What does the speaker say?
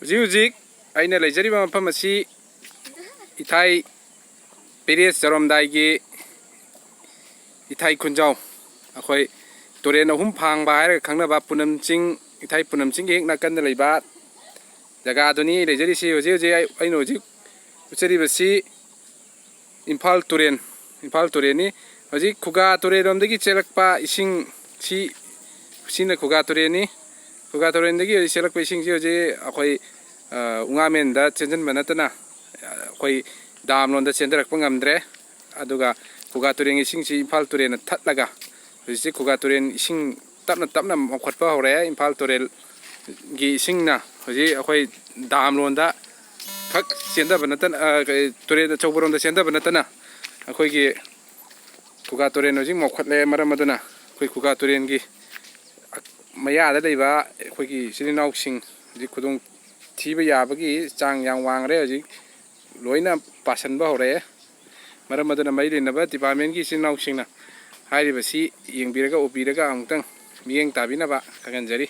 Hujik aina leijariba mafam asi ithai peres jaromdaigi ithai khunjau akhoi toren ahum phangba haira khangnaba punam ching ithai punam ching hek nakan leiba jaga aduni leijari si hoji aino hoji uchariba si Imphal Turen ni hoji Khuga Turel romdagi chelakpa ising si sina Khuga Turel ni Khuga Turen dagi chelakpa ising si hoji akhoi ungamen da Thumjinba natana akhoi dam londa chendarakpa ngamdre aduga Khuga Turen ising si Imphal Turen na thatlaga hoji Khuga Turen ising tapna mokhatpa hore Imphal Turel gi ising na hoji akhoi dam londa khak chendaba natana Turen chawborom da chendaba natana akhoi gi Khuga Turel hoji mokhatle maram aduna akhoi Khuga Turen gi maya da leiba akhoi gi sininau sing hoji khudung thiba yabagi chang yang wangre hoji loina pasanba hore maram aduna mailinaba department gi sininau singna hairiba si yengbiraga obiraga amtang miyeng tabinaba kaganjari